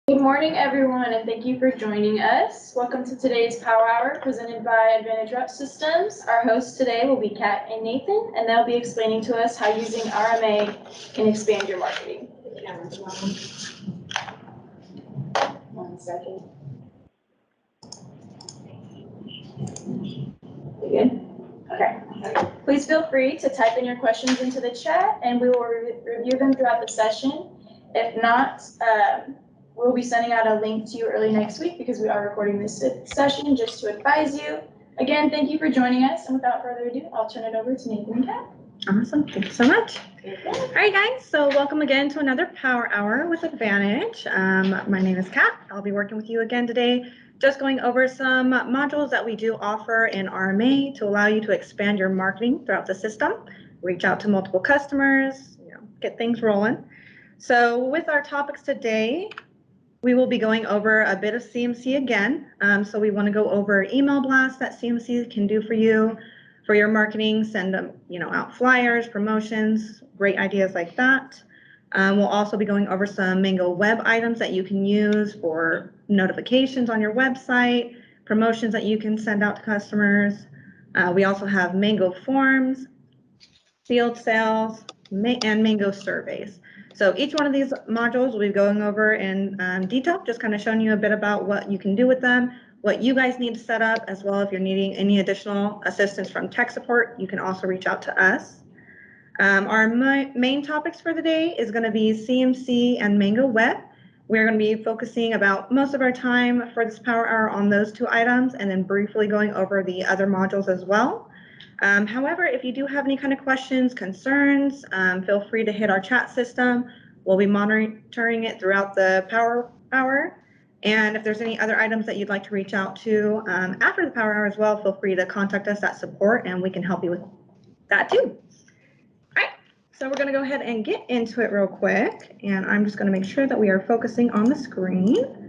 Good morning, everyone, and thank you for joining us. Welcome to today's Power Hour presented by Advantage Route Systems. Our hosts today will be Kat and Nathan, and they'll be explaining to us how using RMA can expand your marketing. One second. You good? Okay. Please feel free to type in your questions into the chat, and we will review them throughout the session. If not, we'll be sending out a link to you early next week because we are recording this session just to advise you. Again, thank you for joining us. And without further ado, I'll turn it over to Nathan and Kat. Awesome. Thank you so much. All right, guys. So welcome again to another Power Hour with Advantage. My name is Kat. I'll be working with you again today, just going over some modules that we do offer in RMA to allow you to expand your marketing throughout the system, reach out to multiple customers, get things rolling. So with our topics today, we will be going over a bit of CMC again. So we want to go over email blasts that CMC can do for you, for your marketing, send them, out flyers, promotions, great ideas like that. We'll also be going over some Mango web items that you can use for notifications on your website, promotions that you can send out to customers. We also have Mango forms, field sales, and Mango surveys. So each one of these modules we'll be going over in detail, just kind of showing you a bit about what you can do with them, what you guys need to set up, as well if you're needing any additional assistance from tech support, you can also reach out to us. Our main topics for the day is going to be CMC and Mango Web. We're going to be focusing about most of our time for this Power Hour on those two items and then briefly going over the other modules as well. However, if you do have any kind of questions, concerns, feel free to hit our chat system. We'll be monitoring it throughout the Power Hour. And if there's any other items that you'd like to reach out to after the Power Hour as well, feel free to contact us at support and we can help you with that too. All right, so we're going to go ahead and get into it real quick. And I'm just going to make sure that we are focusing on the screen.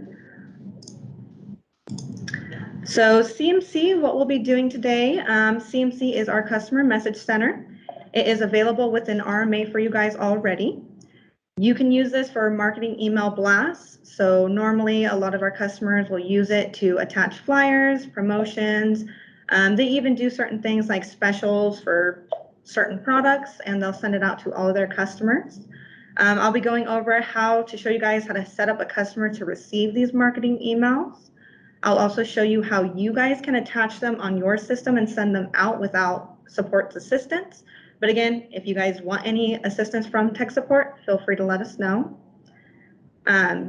So CMC, what we'll be doing today, CMC is our customer message center. It is available within RMA for you guys already. You can use this for marketing email blasts. So normally a lot of our customers will use it to attach flyers, promotions. They even do certain things like specials for certain products and they'll send it out to all of their customers. I'll be going over how to show you guys how to set up a customer to receive these marketing emails. I'll also show you how you guys can attach them on your system and send them out without support assistance. But again, if you guys want any assistance from tech support, feel free to let us know.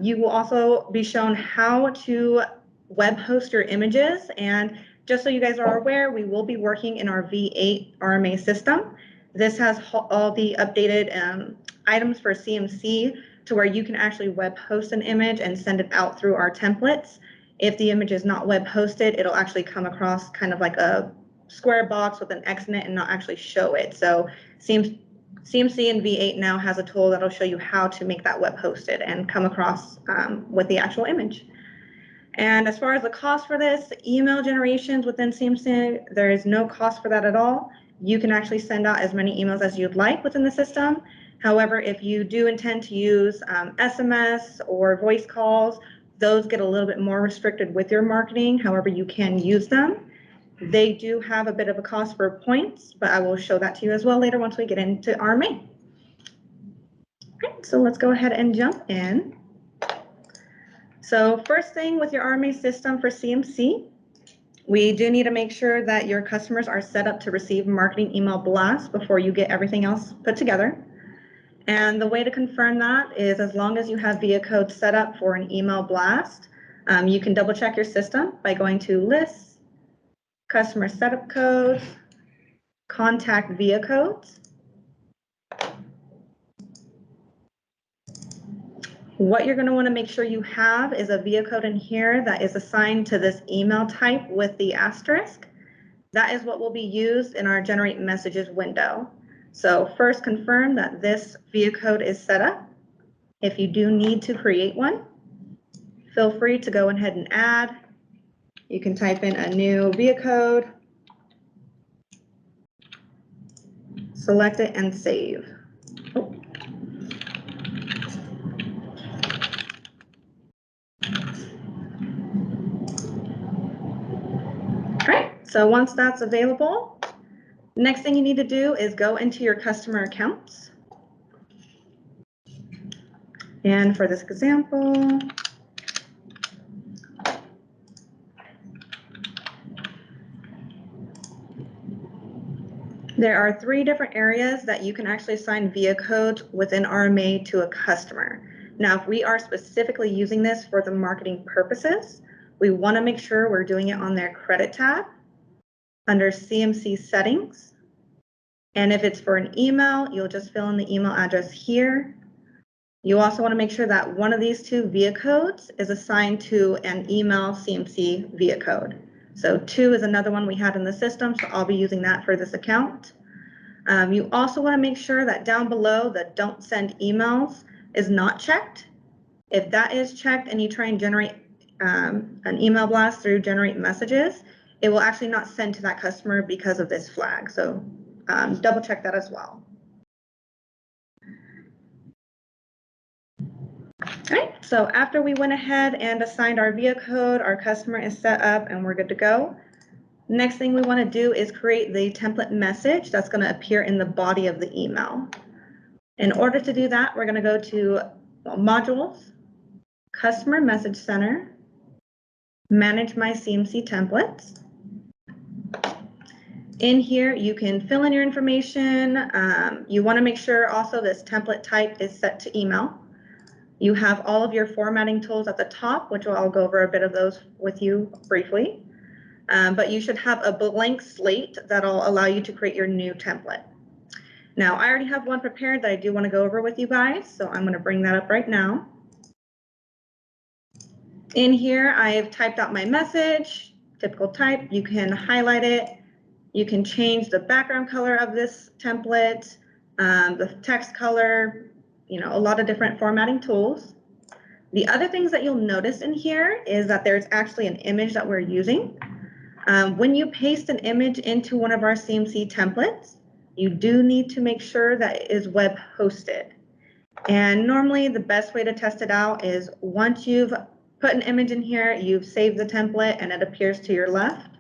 You will also be shown how to web host your images. And just so you guys are aware, we will be working in our V8 RMA system. This has all the updated items for CMC to where you can actually web host an image and send it out through our templates. If the image is not web hosted, it'll actually come across kind of like a square box with an X in it and not actually show it. So CMC and V8 now has a tool that'll show you how to make that web hosted and come across with the actual image. And as far as the cost for this, email generations within CMC, there is no cost for that at all. You can actually send out as many emails as you'd like within the system. However, if you do intend to use SMS or voice calls, those get a little bit more restricted with your marketing. However, you can use them. They do have a bit of a cost for points, but I will show that to you as well later once we get into RMA. Okay, so let's go ahead and jump in. So first thing with your RMA system for CMC, we do need to make sure that your customers are set up to receive marketing email blasts before you get everything else put together. And the way to confirm that is as long as you have via code set up for an email blast, you can double check your system by going to Lists, Customer Setup Codes, Contact Via Codes. What you're going to want to make sure you have is a via code in here that is assigned to this email type with the asterisk. That is what will be used in our Generate Messages window. So first confirm that this via code is set up. If you do need to create one, feel free to go ahead and add. You can type in a new via code, select it and save. So once that's available, next thing you need to do is go into your customer accounts. And for this example, there are 3 different areas that you can actually assign via codes within RMA to a customer. Now, if we are specifically using this for the marketing purposes, we want to make sure we're doing it on their credit tab under CMC settings. And if it's for an email, you'll just fill in the email address here. You also want to make sure that one of these 2 via codes is assigned to an email CMC via code. So 2 is another one we had in the system, so I'll be using that for this account. You also want to make sure that down below the don't send emails is not checked. If that is checked and you try and generate an email blast through generate messages, it will actually not send to that customer because of this flag. So double check that as well. All right, so after we went ahead and assigned our via code, our customer is set up and we're good to go. Next thing we want to do is create the template message that's going to appear in the body of the email. In order to do that, we're going to go to Modules, Customer Message Center, Manage My CMC Templates. In here, you can fill in your information. You want to make sure also this template type is set to email. You have all of your formatting tools at the top, which I'll go over a bit of those with you briefly. But you should have a blank slate that'll allow you to create your new template. Now, I already have one prepared that I do want to go over with you guys, so I'm going to bring that up right now. In here, I've typed out my message, typical type. You can highlight it. You can change the background color of this template, the text color, a lot of different formatting tools. The other things that you'll notice in here is that there's actually an image that we're using. When you paste an image into one of our CMC templates, you do need to make sure that it is web hosted. And normally the best way to test it out is once you've put an image in here, you've saved the template and it appears to your left.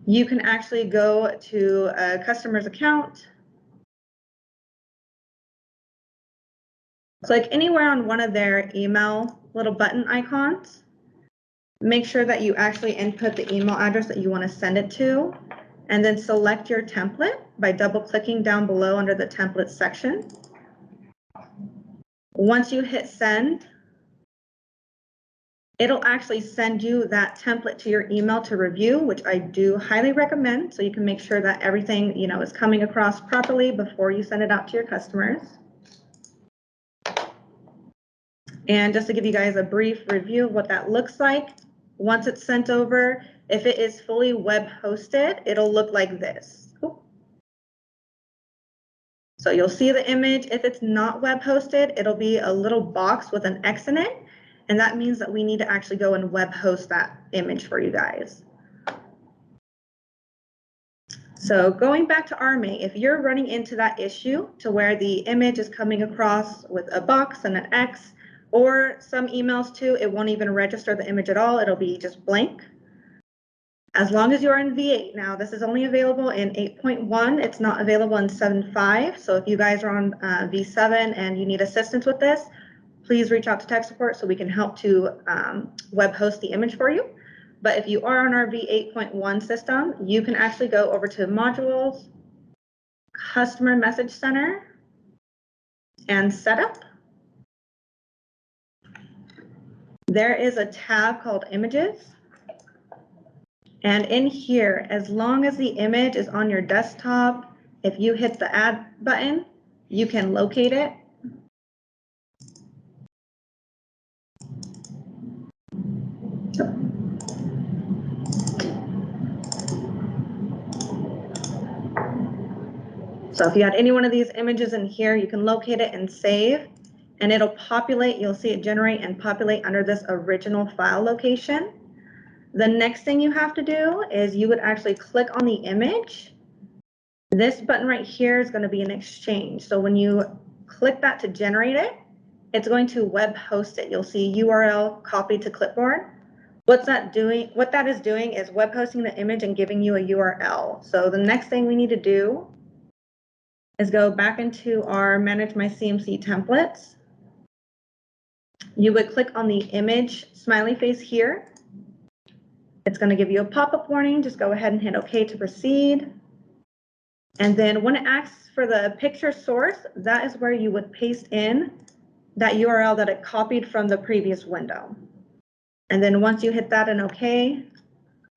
You can actually go to a customer's account, click anywhere on one of their email little button icons. Make sure that you actually input the email address that you want to send it to, and then select your template by double clicking down below under the template section. Once you hit send, it'll actually send you that template to your email to review, which I do highly recommend, so you can make sure that everything is coming across properly before you send it out to your customers. And just to give you guys a brief review of what that looks like, once it's sent over, if it is fully web hosted, it'll look like this. So you'll see the image. If it's not web hosted, it'll be a little box with an X in it. And that means that we need to actually go and web host that image for you guys. So going back to RMA, if you're running into that issue to where the image is coming across with a box and an X, or some emails too, it won't even register the image at all. It'll be just blank. As long as you're in V8, now this is only available in 8.1. It's not available in 7.5. So if you guys are on V7 and you need assistance with this, please reach out to tech support so we can help to web host the image for you. But if you are on our V8.1 system, you can actually go over to Modules, Customer Message Center, and Setup. There is a tab called Images. And in here, as long as the image is on your desktop, if you hit the Add button, you can locate it. So if you had any one of these images in here, you can locate it and save, and it'll populate. You'll see it generate and populate under this original file location. The next thing you have to do is you would actually click on the image. This button right here is going to be an exchange. So when you click that to generate it, it's going to web host it. You'll see URL copied to clipboard. What that is doing is web hosting the image and giving you a URL. So the next thing we need to do is go back into our Manage My CMC templates. You would click on the image smiley face here. It's going to give you a pop-up warning. Just go ahead and hit OK to proceed. And then when it asks for the picture source, that is where you would paste in that URL that it copied from the previous window. And then once you hit that and OK,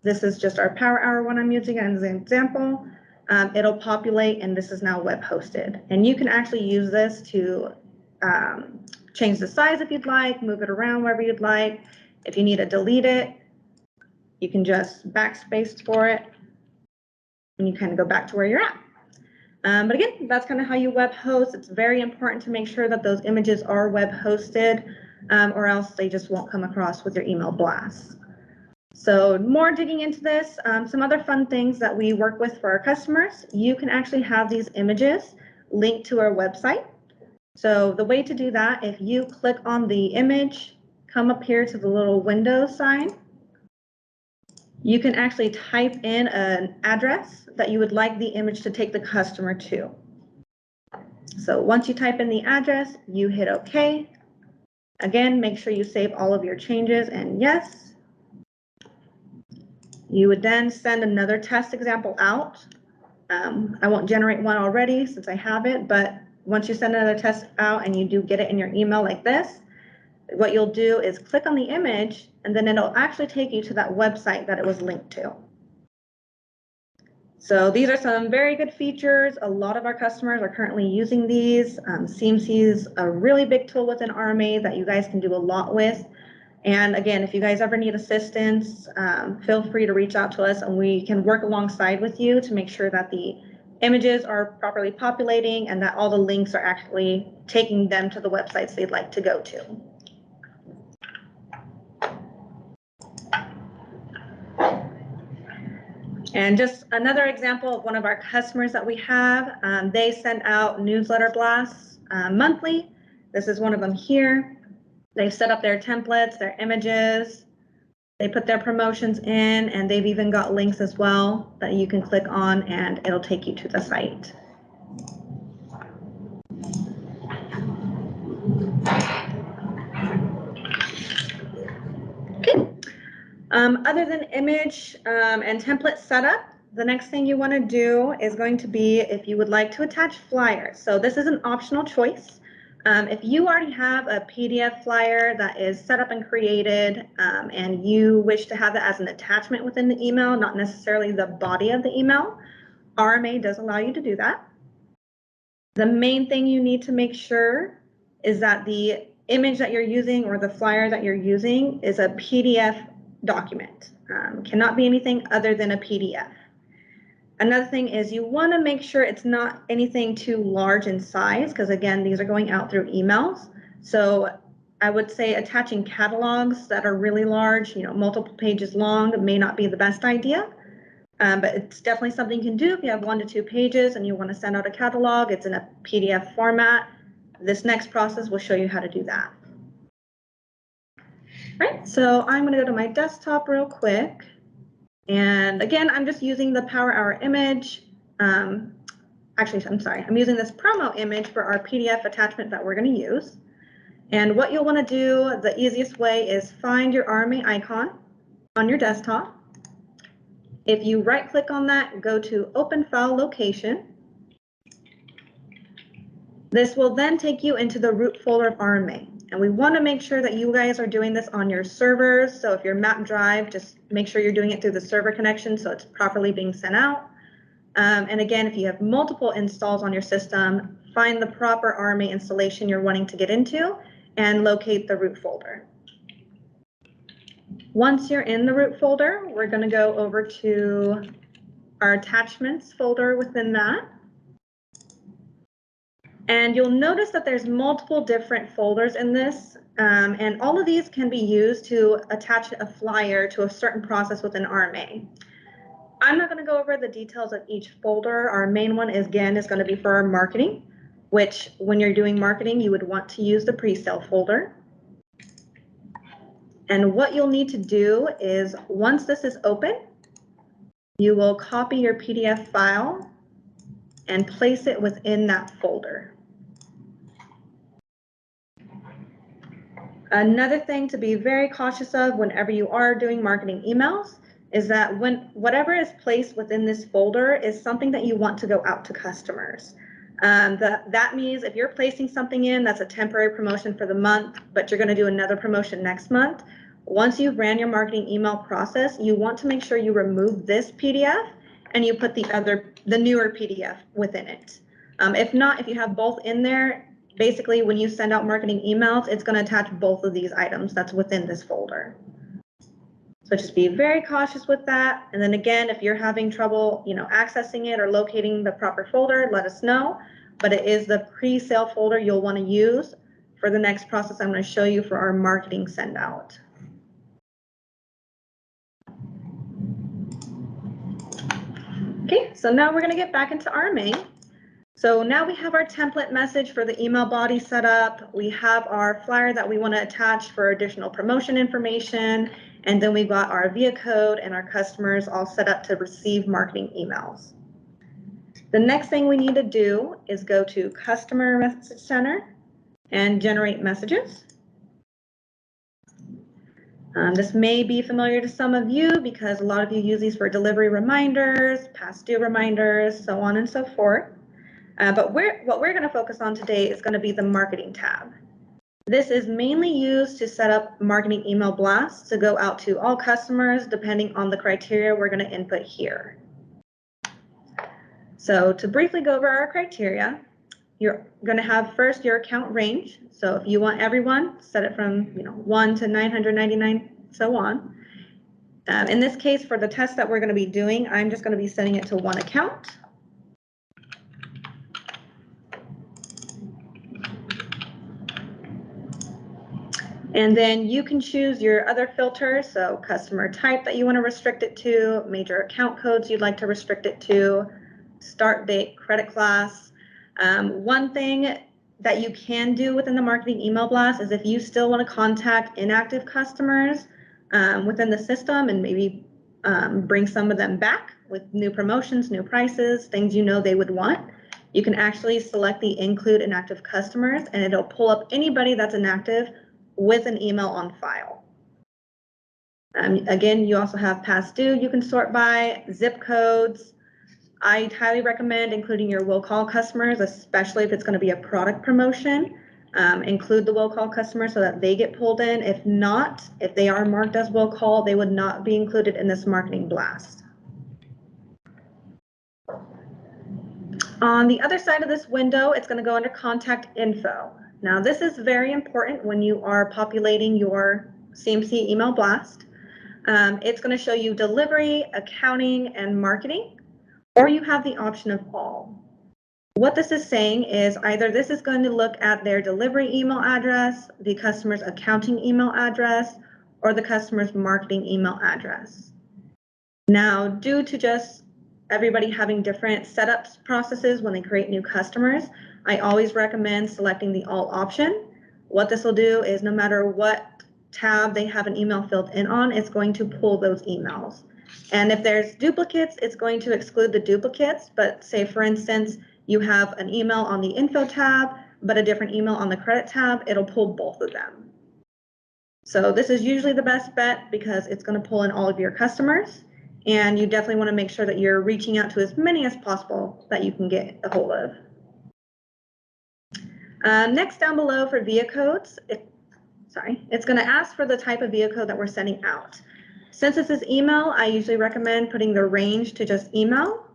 this is just our Power Hour one I'm using as an example. It'll populate, and this is now web hosted. And you can actually use this to change the size if you'd like, move it around wherever you'd like. If you need to delete it, you can just backspace for it, and you kind of go back to where you're at. But again, that's kind of how you web host. It's very important to make sure that those images are web hosted, or else they just won't come across with your email blasts. So more digging into this, some other fun things that we work with for our customers, you can actually have these images linked to our website. So the way to do that, if you click on the image, come up here to the little window sign, you can actually type in an address that you would like the image to take the customer to. So once you type in the address, you hit OK. Again, make sure you save all of your changes and yes. You would then send another test example out. I won't generate one already since I have it, but once you send another test out and you do get it in your email like this, what you'll do is click on the image and then it'll actually take you to that website that it was linked to. So these are some very good features. A lot of our customers are currently using these. CMC is a really big tool within RMA that you guys can do a lot with. And again, if you guys ever need assistance, feel free to reach out to us and we can work alongside with you to make sure that the images are properly populating and that all the links are actually taking them to the websites they'd like to go to. And just another example of one of our customers that we have, they send out newsletter blasts monthly. This is one of them here. They've set up their templates, their images, they put their promotions in, and they've even got links as well that you can click on and it'll take you to the site. Okay. Other than image and template setup, the next thing you want to do is going to be if you would like to attach flyers. So this is an optional choice. If you already have a PDF flyer that is set up and created and you wish to have it as an attachment within the email, not necessarily the body of the email, RMA does allow you to do that. The main thing you need to make sure is that the image that you're using or the flyer that you're using is a PDF document. Cannot be anything other than a PDF. Another thing is you want to make sure it's not anything too large in size because again, these are going out through emails. So I would say attaching catalogs that are really large, multiple pages long may not be the best idea. But it's definitely something you can do if you have 1 to 2 pages and you want to send out a catalog, it's in a PDF format. This next process will show you how to do that. All right, so I'm going to go to my desktop real quick. And again, I'm just using the Power Hour image. Actually, I'm sorry, I'm using this promo image for our PDF attachment that we're going to use. And what you'll want to do, the easiest way is find your RMA icon on your desktop. If you right click on that, go to Open File Location. This will then take you into the root folder of RMA. And we want to make sure that you guys are doing this on your servers. So if your map drive, just make sure you're doing it through the server connection so it's properly being sent out. And again, if you have multiple installs on your system, find the proper RMA installation you're wanting to get into and locate the root folder. Once you're in the root folder, we're going to go over to our attachments folder within that. And you'll notice that there's multiple different folders in this, and all of these can be used to attach a flyer to a certain process within RMA. I'm not going to go over the details of each folder. Our main one is going to be for our marketing, which when you're doing marketing, you would want to use the pre-sale folder. And what you'll need to do is once this is open, you will copy your PDF file and place it within that folder. Another thing to be very cautious of whenever you are doing marketing emails is that whatever is placed within this folder is something that you want to go out to customers. That means if you're placing something in that's a temporary promotion for the month, but you're going to do another promotion next month, once you've ran your marketing email process, you want to make sure you remove this PDF and you put the newer PDF within it. If not, if you have both in there, basically when you send out marketing emails, it's going to attach both of these items that's within this folder. So just be very cautious with that. And then again, if you're having trouble, accessing it or locating the proper folder, let us know. But it is the pre-sale folder you'll want to use for the next process I'm going to show you for our marketing send out. Okay, so now we're going to get back into RMA. So now we have our template message for the email body set up. We have our flyer that we want to attach for additional promotion information. And then we've got our via code and our customers all set up to receive marketing emails. The next thing we need to do is go to Customer Message Center and generate messages. This may be familiar to some of you because a lot of you use these for delivery reminders, past due reminders, so on and so forth. But what we're going to focus on today is going to be the marketing tab. This is mainly used to set up marketing email blasts to go out to all customers depending on the criteria we're going to input here. So to briefly go over our criteria, you're going to have first your account range. So if you want everyone, set it from 1 to 999, so on. In this case, for the test that we're going to be doing, I'm just going to be setting it to one account. And then you can choose your other filters, so customer type that you want to restrict it to, major account codes you'd like to restrict it to, start date, credit class. One thing that you can do within the marketing email blast is if you still want to contact inactive customers within the system and maybe bring some of them back with new promotions, new prices, things they would want, you can actually select the include inactive customers and it'll pull up anybody that's inactive with an email on file. Again, you also have past due you can sort by, zip codes. I highly recommend including your will call customers, especially if it's going to be a product promotion. Include the will call customers so that they get pulled in. If not, if they are marked as will call, they would not be included in this marketing blast. On the other side of this window, it's going to go under contact info. Now, this is very important when you are populating your CMC email blast. It's going to show you delivery, accounting, and marketing, or you have the option of all. What this is saying is either this is going to look at their delivery email address, the customer's accounting email address, or the customer's marketing email address. Now, due to just everybody having different setups processes when they create new customers, I always recommend selecting the all option. What this will do is no matter what tab they have an email filled in on, it's going to pull those emails. And if there's duplicates, it's going to exclude the duplicates. But say, for instance, you have an email on the info tab, but a different email on the credit tab, it'll pull both of them. So this is usually the best bet because it's going to pull in all of your customers. And you definitely want to make sure that you're reaching out to as many as possible that you can get a hold of. Next down below for via codes, it's going to ask for the type of via code that we're sending out. Since this is email, I usually recommend putting the range to just email.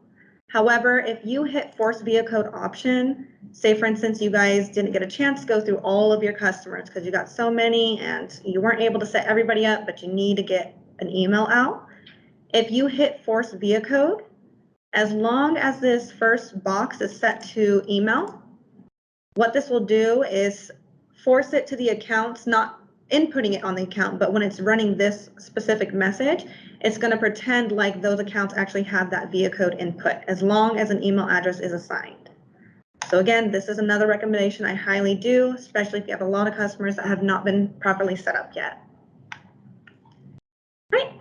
However, if you hit force via code option, say for instance, you guys didn't get a chance to go through all of your customers because you got so many and you weren't able to set everybody up, but you need to get an email out. If you hit force via code, as long as this first box is set to email, what this will do is force it to the accounts, not inputting it on the account, but when it's running this specific message, it's going to pretend like those accounts actually have that via code input as long as an email address is assigned. So again, this is another recommendation I highly do, especially if you have a lot of customers that have not been properly set up yet.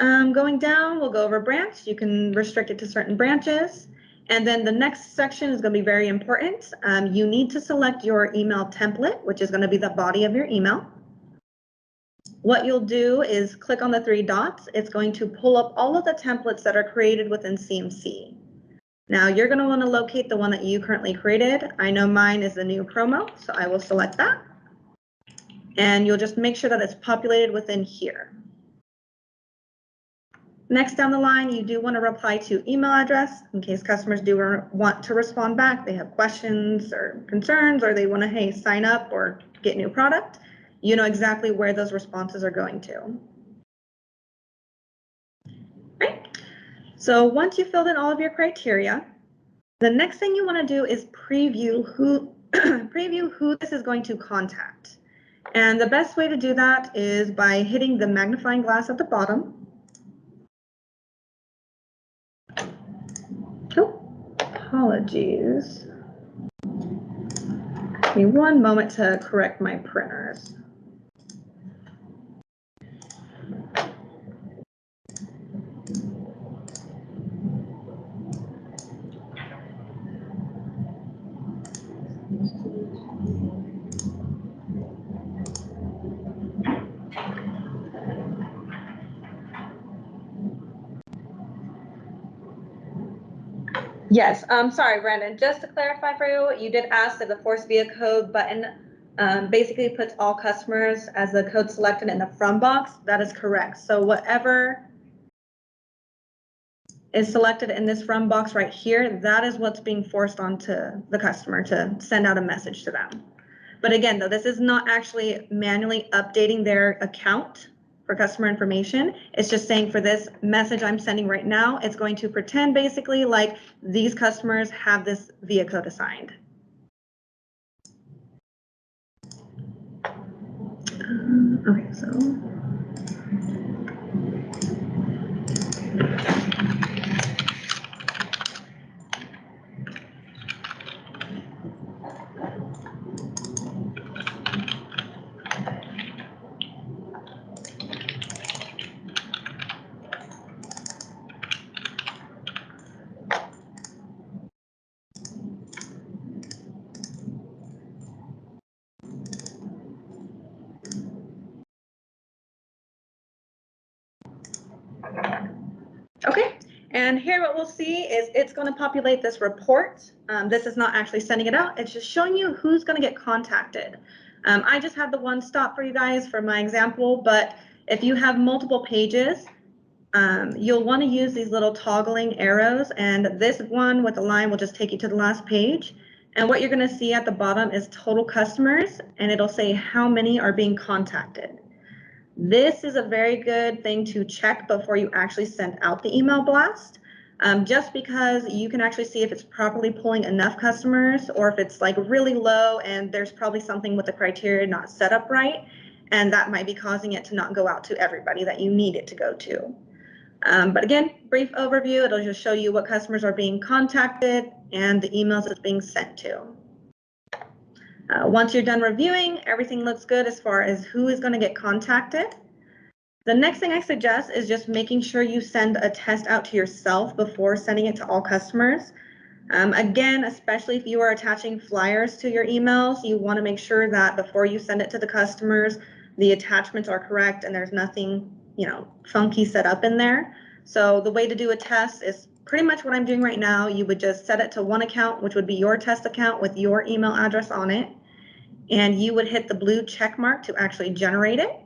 Going down, we'll go over branch. You can restrict it to certain branches. And then the next section is going to be very important. You need to select your email template, which is going to be the body of your email. What you'll do is click on the 3 dots. It's going to pull up all of the templates that are created within CMC. Now you're going to want to locate the one that you currently created. I know mine is the new promo, so I will select that. And you'll just make sure that it's populated within here. Next down the line, you do want to reply to email address in case customers do want to respond back. They have questions or concerns, or they want to, hey, sign up or get new product. You know exactly where those responses are going to. Right. So once you've filled in all of your criteria, the next thing you want to do is preview who this is going to contact. And the best way to do that is by hitting the magnifying glass at the bottom. Oh, apologies. Give me one moment to correct my printers. Yes, sorry, Brandon, just to clarify for you, you did ask if the force via code button basically puts all customers as the code selected in the from box. That is correct. So whatever is selected in this from box right here, that is what's being forced onto the customer to send out a message to them. But again, though, this is not actually manually updating their account for customer information. It's just saying for this message I'm sending right now, it's going to pretend basically like these customers have this via code assigned. Okay, so. Okay, and here what we'll see is it's going to populate this report. This is not actually sending it out. It's just showing you who's going to get contacted. I just have the one stop for you guys for my example, but if you have multiple pages, you'll want to use these little toggling arrows, and this one with the line will just take you to the last page. And what you're going to see at the bottom is total customers, and it'll say how many are being contacted. This is a very good thing to check before you actually send out the email blast, just because you can actually see if it's properly pulling enough customers or if it's like really low and there's probably something with the criteria not set up right, and that might be causing it to not go out to everybody that you need it to go to. But again, brief overview, it'll just show you what customers are being contacted and the emails it's being sent to. Once you're done reviewing, everything looks good as far as who is going to get contacted. The next thing I suggest is just making sure you send a test out to yourself before sending it to all customers. Again, especially if you are attaching flyers to your emails, you want to make sure that before you send it to the customers, the attachments are correct and there's nothing, funky set up in there. So the way to do a test is pretty much what I'm doing right now. You would just set it to one account, which would be your test account with your email address on it. And you would hit the blue check mark to actually generate it.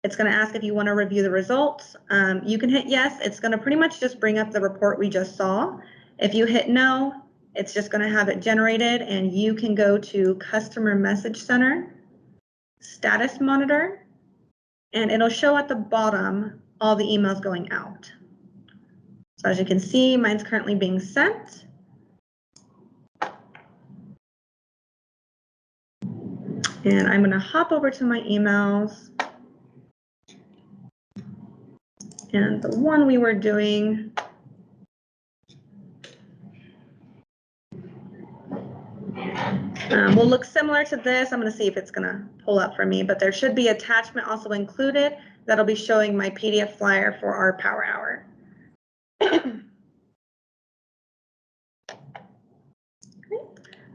It's going to ask if you want to review the results. You can hit yes. It's going to pretty much just bring up the report we just saw. If you hit no, it's just going to have it generated, and you can go to Customer Message Center, Status Monitor, and it'll show at the bottom all the emails going out. So as you can see, mine's currently being sent. And I'm going to hop over to my emails. And the one we were doing will look similar to this. I'm going to see if it's going to pull up for me, but there should be attachment also included. that'll be showing my PDF flyer for our Power Hour.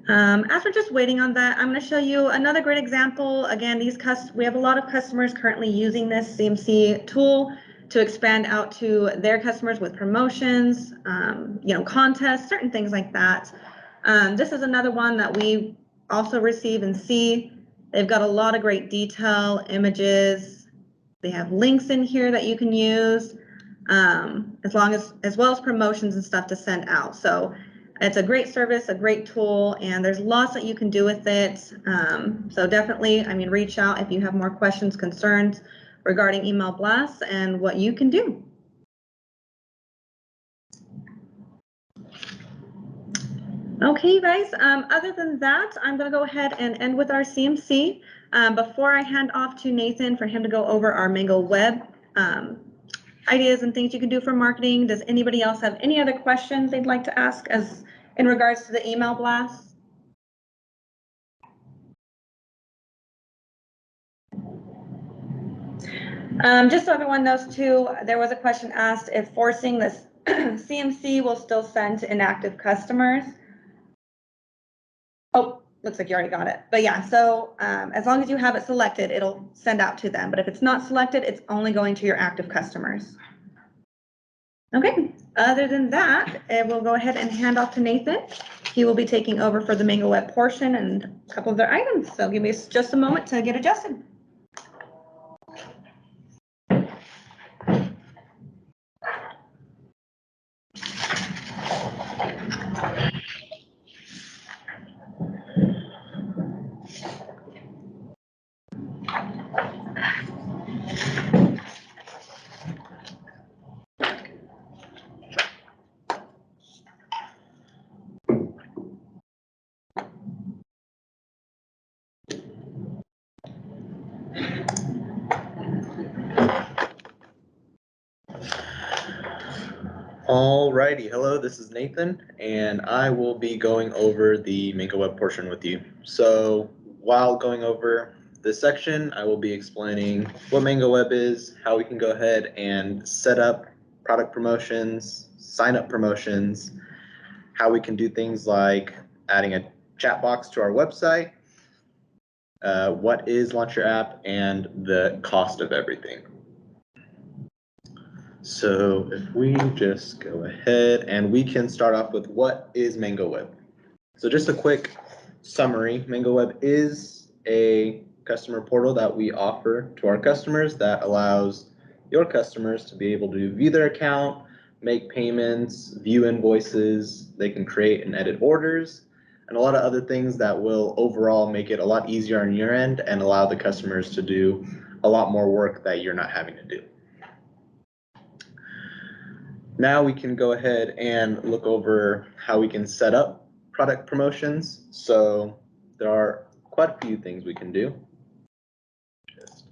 As we're just waiting on that, I'm going to show you another great example. Again, we have a lot of customers currently using this CMC tool to expand out to their customers with promotions, contests, certain things like that. This is another one that we also receive and see. They've got a lot of great detail, images. They have links in here that you can use, as well as promotions and stuff to send out. So it's a great service, a great tool, and there's lots that you can do with it. So definitely, reach out if you have more questions, concerns regarding email blasts and what you can do. Okay, guys, other than that, I'm going to go ahead and end with our CMC. Before I hand off to Nathan for him to go over our Mango Web ideas and things you can do for marketing, does anybody else have any other questions they'd like to ask as in regards to the email blast? Just so everyone knows too, there was a question asked if forcing this CMC will still send to inactive customers. Oh, looks like you already got it. But yeah, so as long as you have it selected, it'll send out to them. But if it's not selected, it's only going to your active customers. Okay, other than that, we'll go ahead and hand off to Nathan. He will be taking over for the Mango Web portion and a couple of their items. So give me just a moment to get adjusted. Alrighty, hello, this is Nathan, and I will be going over the Mango Web portion with you. So while going over this section, I will be explaining what Mango Web is, how we can go ahead and set up product promotions, sign up promotions, how we can do things like adding a chat box to our website, what is Launch Your App, and the cost of everything. So if we just go ahead and we can start off with what is Mango Web. So just a quick summary, Mango Web is a customer portal that we offer to our customers that allows your customers to be able to view their account, make payments, view invoices, they can create and edit orders, and a lot of other things that will overall make it a lot easier on your end and allow the customers to do a lot more work that you're not having to do. Now we can go ahead and look over how we can set up product promotions. So there are quite a few things we can do. Just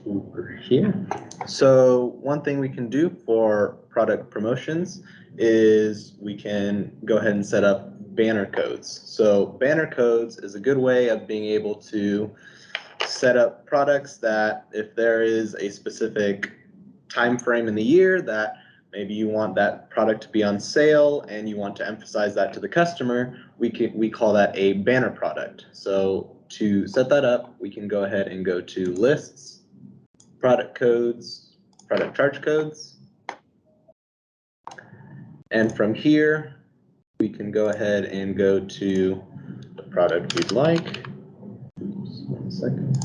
over here. So one thing we can do for product promotions is we can go ahead and set up banner codes. So banner codes is a good way of being able to set up products that if there is a specific time frame in the year that maybe you want that product to be on sale and you want to emphasize that to the customer, we call that a banner product. So to set that up, we can go ahead and go to lists, product codes, product charge codes. And from here, we can go ahead and go to the product we'd like. Oops, 1 second.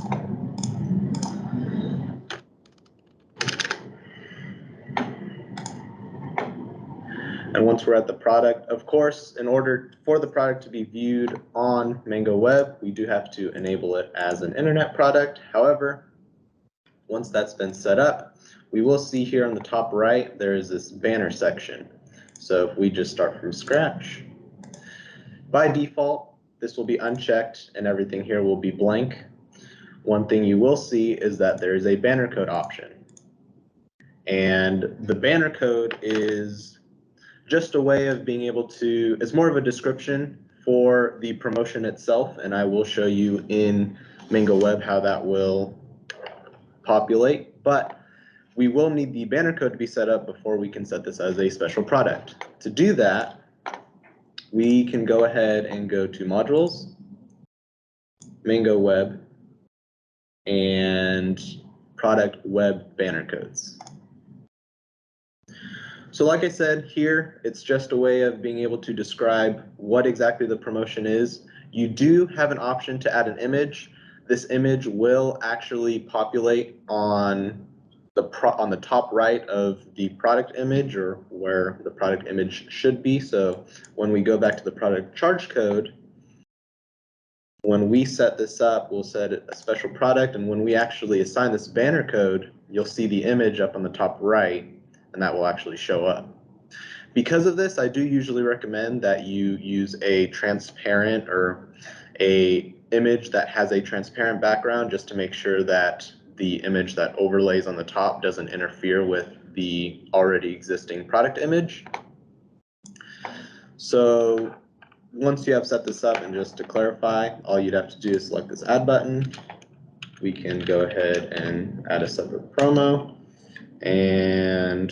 And once we're at the product, of course, in order for the product to be viewed on Mango Web, we do have to enable it as an internet product. However, once that's been set up, we will see here on the top right, there is this banner section. So if we just start from scratch, by default, this will be unchecked and everything here will be blank. One thing you will see is that there is a banner code option. And the banner code is just a way of being able to, it's more of a description for the promotion itself, and I will show you in Mango Web how that will populate, but we will need the banner code to be set up before we can set this as a special product. To do that, we can go ahead and go to Modules, Mango Web, and Product Web Banner Codes. So like I said, here, it's just a way of being able to describe what exactly the promotion is. You do have an option to add an image. This image will actually populate on the top right of the product image, or where the product image should be. So when we go back to the product charge code, when we set this up, we'll set it a special product, and when we actually assign this banner code, you'll see the image up on the top right, and that will actually show up. Because of this, I do usually recommend that you use a transparent or a image that has a transparent background, just to make sure that the image that overlays on the top doesn't interfere with the already existing product image. So once you have set this up, and just to clarify, all you'd have to do is select this add button. We can go ahead and add a separate promo, and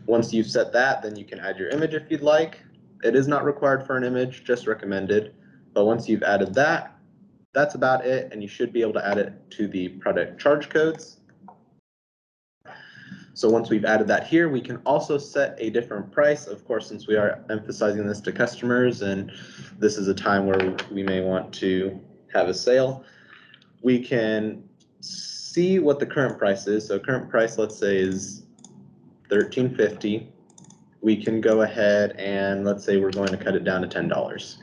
once you've set that, then you can add your image if you'd like. It is not required for an image, just recommended. But once you've added that, that's about it, and you should be able to add it to the product charge codes. So once we've added that here, we can also set a different price. Of course, since we are emphasizing this to customers, and this is a time where we may want to have a sale, we can see what the current price is. So current price, let's say, is $13.50. We can go ahead and let's say we're going to cut it down to $10.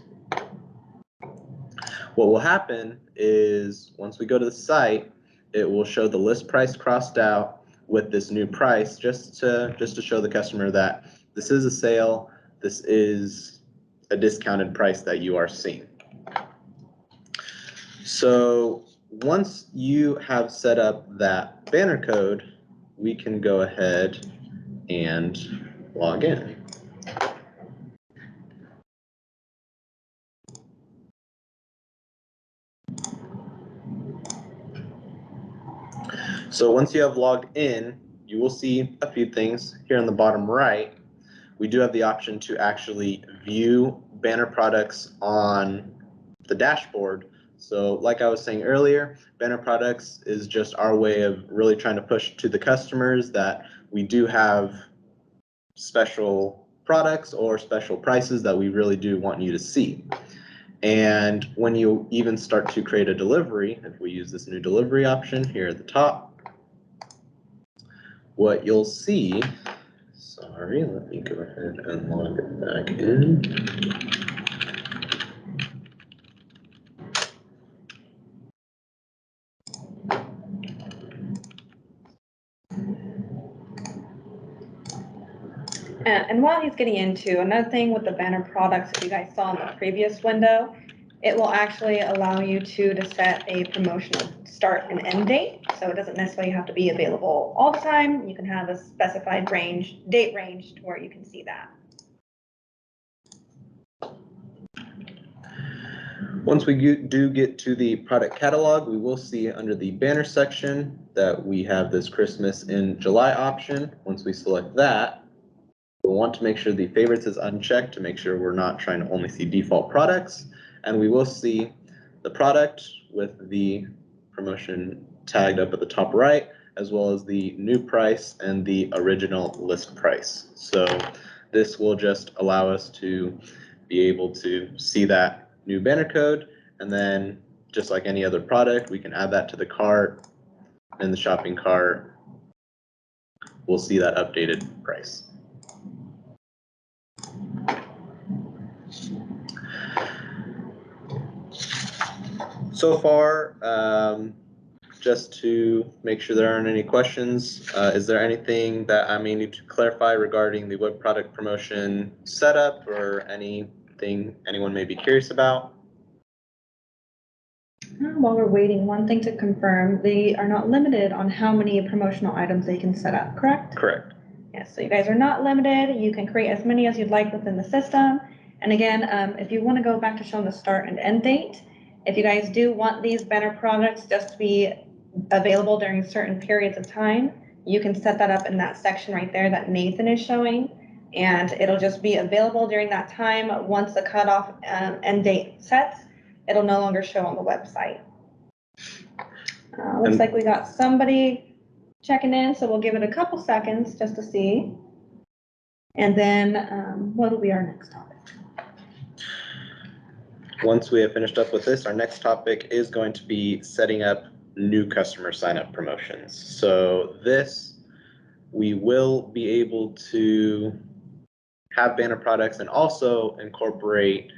What will happen is once we go to the site, it will show the list price crossed out with this new price, just to show the customer that this is a sale, this is a discounted price that you are seeing. So once you have set up that banner code, we can go ahead and log in. So once you have logged in, you will see a few things here in the bottom right. We do have the option to actually view banner products on the dashboard. So like I was saying earlier, banner products is just our way of really trying to push to the customers that we do have special products or special prices that we really do want you to see. And when you even start to create a delivery, if we use this new delivery option here at the top, what you'll see, sorry, let me go ahead and log it back in. And while he's getting into, another thing with the banner products, if you guys saw in the previous window, it will actually allow you to set a promotional start and end date. So it doesn't necessarily have to be available all the time. You can have a specified date range to where you can see that. Once we do get to the product catalog, we will see under the banner section that we have this Christmas in July option. Once we select that, we'll want to make sure the favorites is unchecked to make sure we're not trying to only see default products. And we will see the product with the promotion tagged up at the top right, as well as the new price and the original list price. So this will just allow us to be able to see that new banner code, and then just like any other product, we can add that to the cart. In the shopping cart, we'll see that updated price. So far, just to make sure there aren't any questions, is there anything that I may need to clarify regarding the web product promotion setup, or anything anyone may be curious about? While we're waiting, one thing to confirm, they are not limited on how many promotional items they can set up, correct? Correct. Yes, so you guys are not limited. You can create as many as you'd like within the system. And again, if you want to go back to showing the start and end date, if you guys do want these banner products just to be available during certain periods of time, you can set that up in that section right there that Nathan is showing. And it'll just be available during that time. Once the cutoff end date sets, it'll no longer show on the website. Looks like we got somebody checking in, so we'll give it a couple seconds just to see. And then what will be our next topic? Once we have finished up with this, our next topic is going to be setting up new customer sign-up promotions. So this, we will be able to have banner products and also incorporate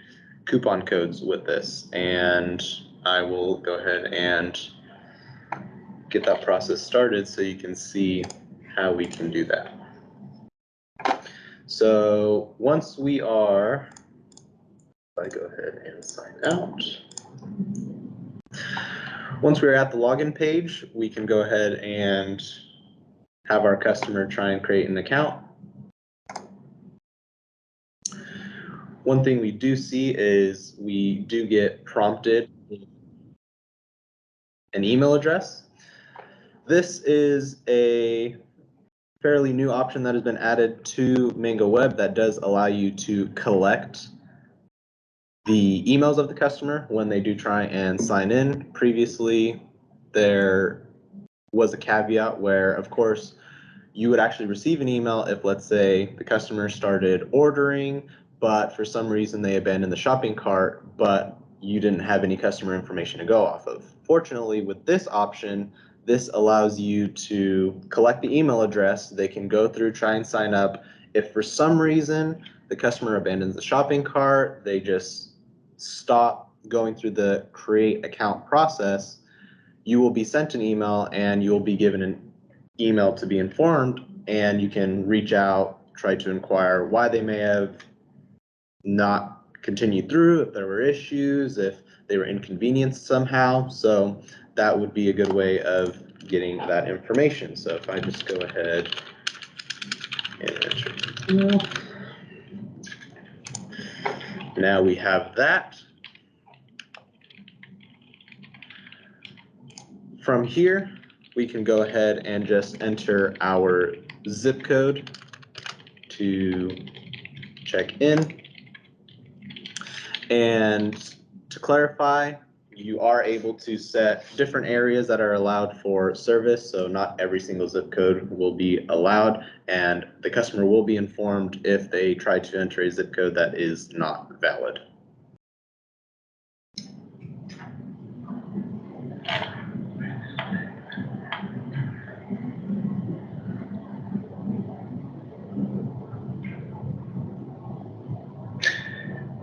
coupon codes with this. And I will go ahead and get that process started so you can see how we can do that. So once we are, if I go ahead and sign out. Once we're at the login page, we can go ahead and have our customer try and create an account. One thing we do see is we do get prompted an email address. This is a fairly new option that has been added to Mango Web that does allow you to collect the emails of the customer when they do try and sign in. Previously, there was a caveat where, of course, you would actually receive an email if, let's say, the customer started ordering, but for some reason they abandoned the shopping cart, but you didn't have any customer information to go off of. Fortunately, with this option, this allows you to collect the email address. They can go through, try and sign up. If for some reason the customer abandons the shopping cart, they just stop going through the create account process, you will be sent an email and you will be given an email to be informed, and you can reach out, try to inquire why they may have not continued through, if there were issues, if they were inconvenienced somehow. So that would be a good way of getting that information. So if I just go ahead and enter. Now we have that. From here, we can go ahead and just enter our zip code to check in. And to clarify, you are able to set different areas that are allowed for service. So not every single zip code will be allowed, and the customer will be informed if they try to enter a zip code that is not valid.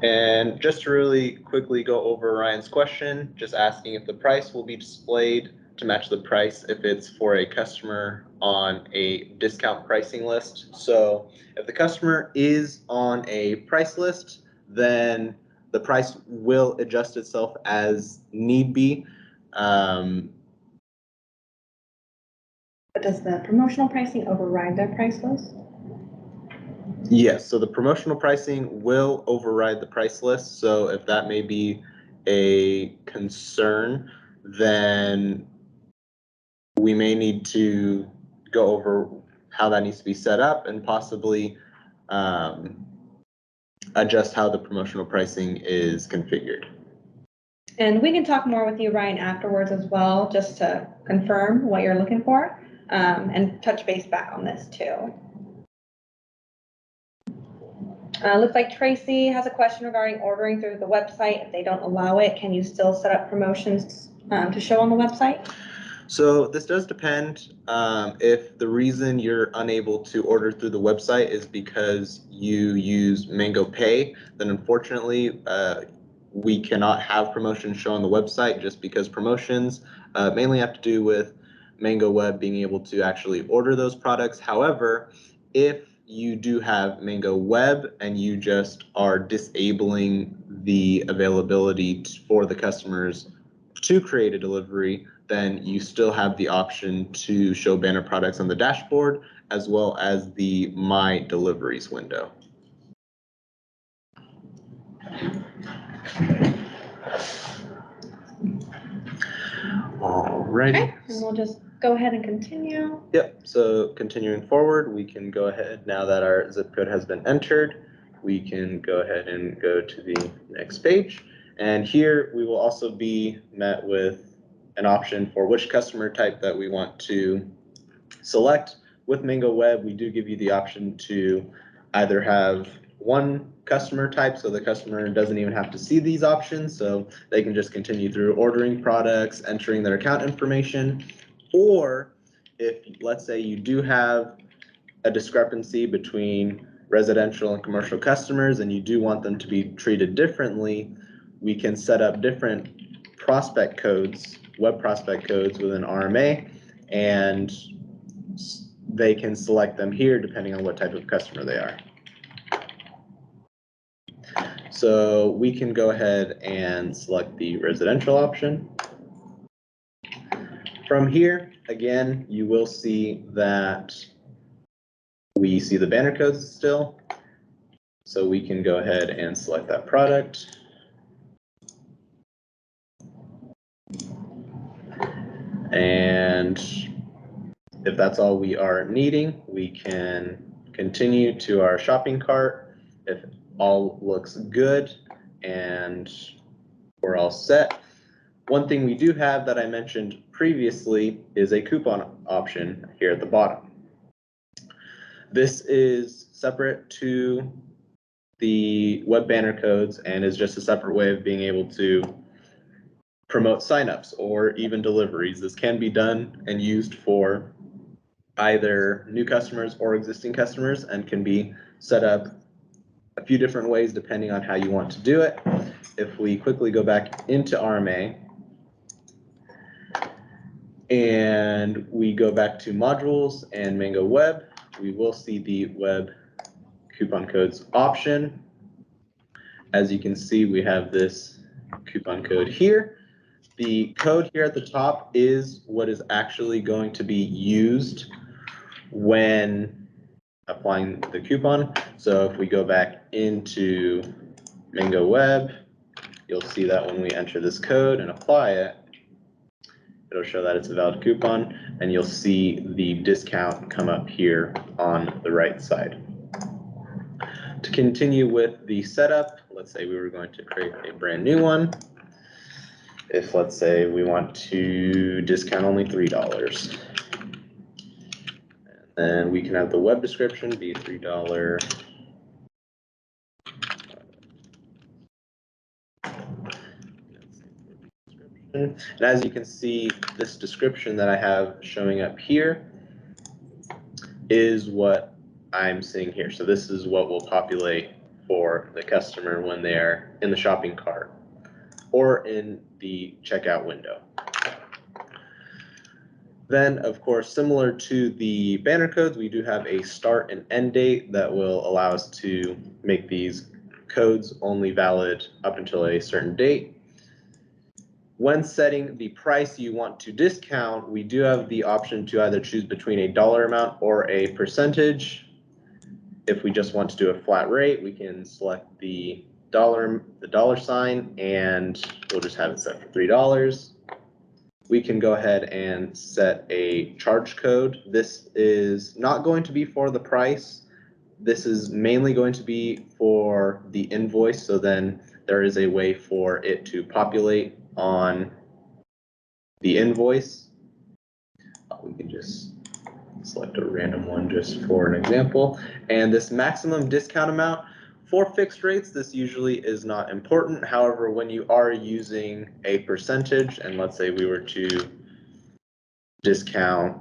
And just to really quickly go over Ryan's question, just asking if the price will be displayed to match the price if it's for a customer on a discount pricing list. So if the customer is on a price list, then the price will adjust itself as need be. But does the promotional pricing override their price list? Yes, so the promotional pricing will override the price list. So if that may be a concern, then we may need to go over how that needs to be set up and possibly adjust how the promotional pricing is configured. And we can talk more with you, Ryan, afterwards as well, just to confirm what you're looking for, and touch base back on this too. Looks like Tracy has a question regarding ordering through the website. If they don't allow it, can you still set up promotions to show on the website? So this does depend. If the reason you're unable to order through the website is because you use Mango Pay, then unfortunately we cannot have promotions show on the website, just because promotions mainly have to do with Mango Web being able to actually order those products. However, if you do have Mango Web and you just are disabling the availability for the customers to create a delivery, then you still have the option to show banner products on the dashboard as well as the My Deliveries window. Alrighty. Okay, and we'll just go ahead and continue. Yep, so continuing forward, we can go ahead, now that our zip code has been entered, we can go ahead and go to the next page. And here we will also be met with an option for which customer type that we want to select. With Mango Web, we do give you the option to either have one customer type, so the customer doesn't even have to see these options, so they can just continue through ordering products, entering their account information, or if, let's say, you do have a discrepancy between residential and commercial customers and you do want them to be treated differently, we can set up different prospect codes, web prospect codes within RMA, and they can select them here depending on what type of customer they are. So we can go ahead and select the residential option. From here, again, you will see that we see the banner codes still. So we can go ahead and select that product. And if that's all we are needing, we can continue to our shopping cart. If all looks good and we're all set. One thing we do have that I mentioned previously is a coupon option here at the bottom. This is separate to the web banner codes and is just a separate way of being able to promote signups or even deliveries. This can be done and used for either new customers or existing customers and can be set up a few different ways depending on how you want to do it. If we quickly go back into RMA and we go back to modules and Mango Web, we will see the web coupon codes option. As you can see, we have this coupon code here. The code here at the top is what is actually going to be used when applying the coupon. So if we go back into Mango Web, you'll see that when we enter this code and apply it, it'll show that it's a valid coupon, and you'll see the discount come up here on the right side. To continue with the setup, let's say we were going to create a brand new one. If, let's say, we want to discount only $3. And we can have the web description be $3. And as you can see, this description that I have showing up here is what I'm seeing here. So this is what will populate for the customer when they're in the shopping cart or in the checkout window. Then, of course, similar to the banner codes, we do have a start and end date that will allow us to make these codes only valid up until a certain date. When setting the price you want to discount, we do have the option to either choose between a dollar amount or a percentage. If we just want to do a flat rate, we can select the dollar sign and we'll just have it set for $3. We can go ahead and set a charge code. This is not going to be for the price. This is mainly going to be for the invoice. So then there is a way for it to populate on the invoice. We can just select a random one just for an example. And this maximum discount amount for fixed rates, this usually is not important. However, when you are using a percentage, and let's say we were to discount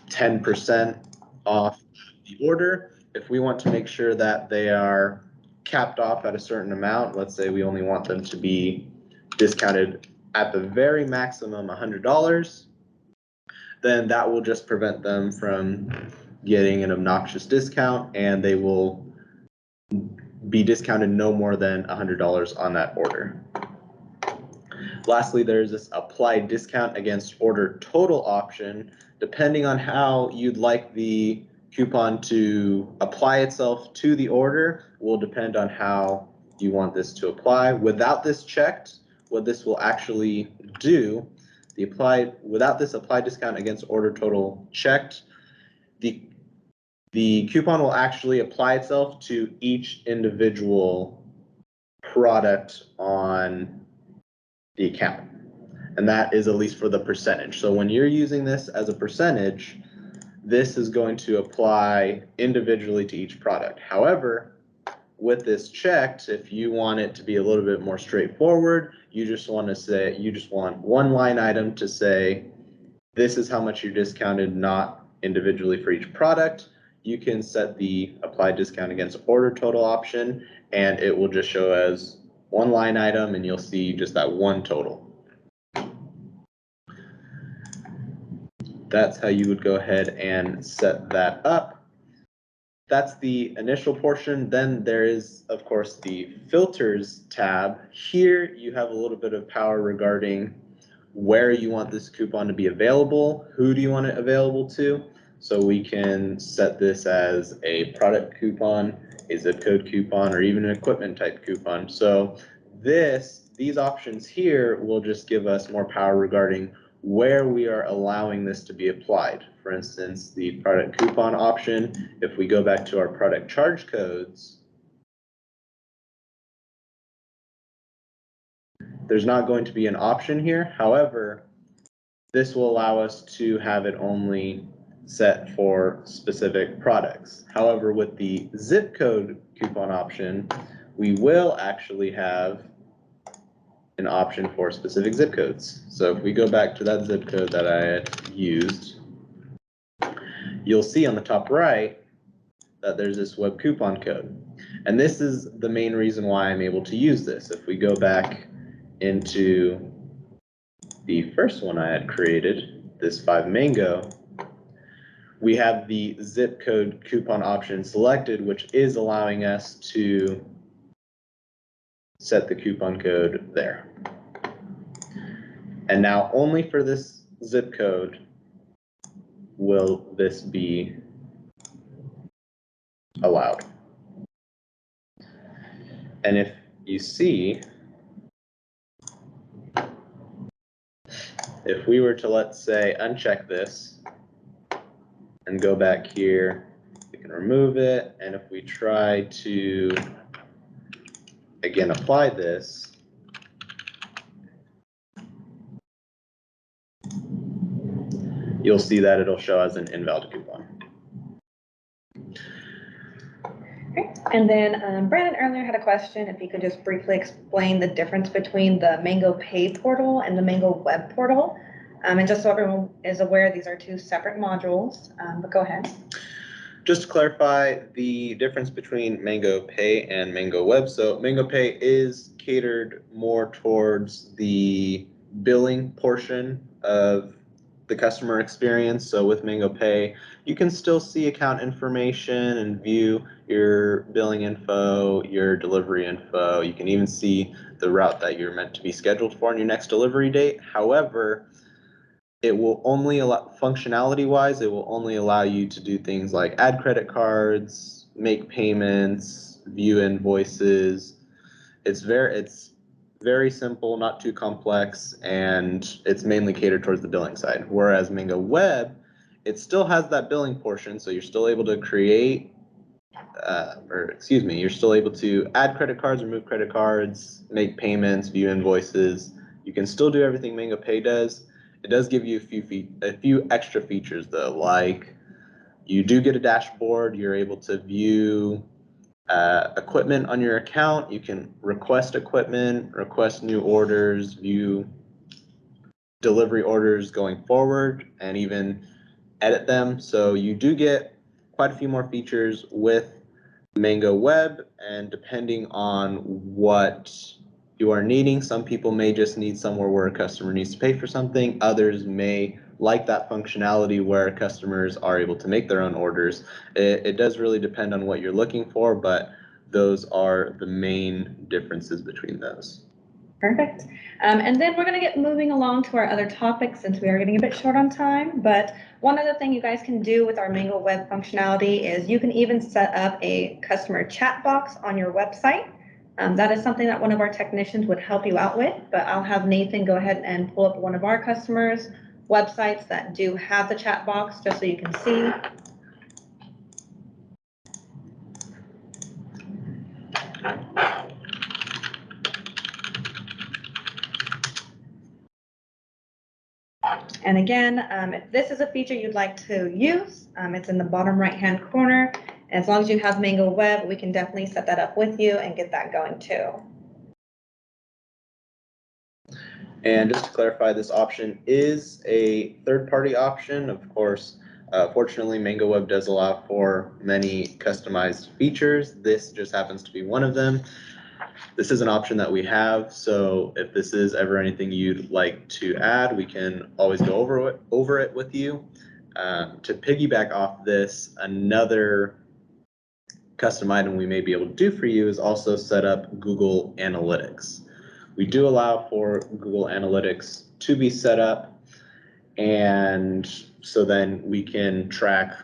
10% off the order, if we want to make sure that they are capped off at a certain amount, let's say we only want them to be discounted at the very maximum $100, then that will just prevent them from getting an obnoxious discount, and they will be discounted no more than $100 on that order. Lastly, there's this apply discount against order total option. Depending on how you'd like the coupon to apply itself to the order will depend on how you want this to apply. Without this checked, what this will actually do, without this applied discount against order total checked, the coupon will actually apply itself to each individual product on the account. And that is at least for the percentage. So when you're using this as a percentage, this is going to apply individually to each product. However, with this checked, if you want it to be a little bit more straightforward, you just want one line item to say, this is how much you're discounted, not individually for each product. You can set the apply discount against order total option, and it will just show as one line item, and you'll see just that one total. That's how you would go ahead and set that up. That's the initial portion. Then there is, of course, the filters tab. Here you have a little bit of power regarding where you want this coupon to be available, who do you want it available to. So we can set this as a product coupon, a zip code coupon, or even an equipment type coupon. So these options here will just give us more power regarding where we are allowing this to be applied. For instance, the product coupon option, if we go back to our product charge codes, there's not going to be an option here. However, this will allow us to have it only set for specific products. However, with the zip code coupon option, we will actually have an option for specific zip codes. So if we go back to that zip code that I had used, you'll see on the top right that there's this web coupon code. And this is the main reason why I'm able to use this. If we go back into the first one I had created, this 5 Mango, we have the zip code coupon option selected, which is allowing us to set the coupon code there. And now only for this zip code will this be allowed. And if you see, if we were to, let's say, uncheck this and go back here, we can remove it. And if we try to, again, apply this, you'll see that it'll show as an invalid coupon. Okay. And then Brandon earlier had a question, if you could just briefly explain the difference between the Mango Pay portal and the Mango Web portal. And just so everyone is aware, these are two separate modules, but go ahead. Just to clarify the difference between Mango Pay and Mango Web. So Mango Pay is catered more towards the billing portion of the customer experience. So with Mango Pay, you can still see account information and view your billing info, your delivery info. You can even see the route that you're meant to be scheduled for on your next delivery date. However, it will only allow, functionality-wise, it will only allow you to do things like add credit cards, make payments, view invoices. It's very simple, not too complex, and it's mainly catered towards the billing side. Whereas Mango Web, it still has that billing portion, so you're still able to create, you're still able to add credit cards, remove credit cards, make payments, view invoices. You can still do everything Mango Pay does. It does give you a few extra features though, like you do get a dashboard. You're able to view equipment on your account. You can request equipment, request new orders, view delivery orders going forward, and even edit them. So you do get quite a few more features with Mango Web, and depending on what you are needing, some people may just need somewhere where a customer needs to pay for something. Others may like that functionality where customers are able to make their own orders. It does really depend on what you're looking for, but those are the main differences between those. Perfect. And then we're going to get moving along to our other topics since we are getting a bit short on time. But one other thing you guys can do with our Mango Web functionality is you can even set up a customer chat box on your website. That is something that one of our technicians would help you out with, but I'll have Nathan go ahead and pull up one of our customers' websites that do have the chat box, just so you can see. And again, if this is a feature you'd like to use, it's in the bottom right-hand corner. As long as you have Mango Web, we can definitely set that up with you and get that going too. And just to clarify, this option is a third-party option. Of course, fortunately, Mango Web does allow for many customized features. This just happens to be one of them. This is an option that we have, so if this is ever anything you'd like to add, we can always go over it with you. To piggyback off this, another custom item we may be able to do for you is also set up Google Analytics. We do allow for Google Analytics to be set up, and so then we can track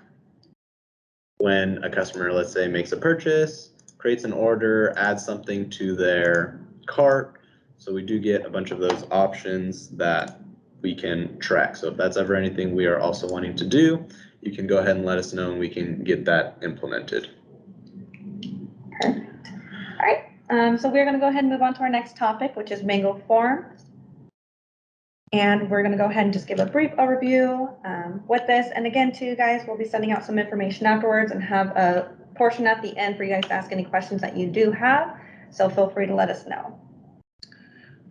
when a customer, let's say, makes a purchase, creates an order, adds something to their cart. So we do get a bunch of those options that we can track. So if that's ever anything we are also wanting to do, you can go ahead and let us know and we can get that implemented. Perfect. All right, so we're going to go ahead and move on to our next topic, which is Mango Forms. And we're going to go ahead and just give a brief overview with this. And again, too, guys, we'll be sending out some information afterwards and have a portion at the end for you guys to ask any questions that you do have. So feel free to let us know.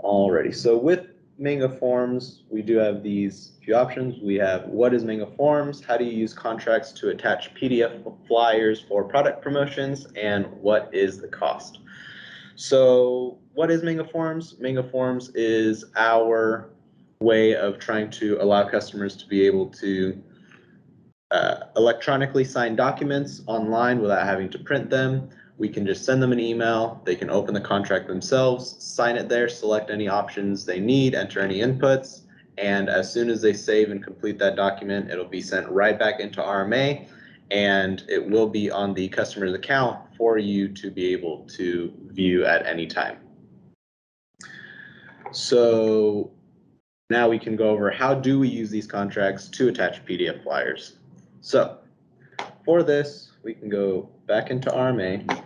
Alrighty, so with Mango Forms, we do have these few options. We have what is Mango Forms, how do you use contracts to attach PDF flyers for product promotions, and what is the cost. So what is Mango Forms? Mango Forms is our way of trying to allow customers to be able to electronically sign documents online without having to print them. We can just send them an email. They can open the contract themselves, sign it there, select any options they need, enter any inputs, and as soon as they save and complete that document, it'll be sent right back into RMA, and it will be on the customer's account for you to be able to view at any time. So now we can go over how do we use these contracts to attach PDF flyers. So for this, we can go back into RMA,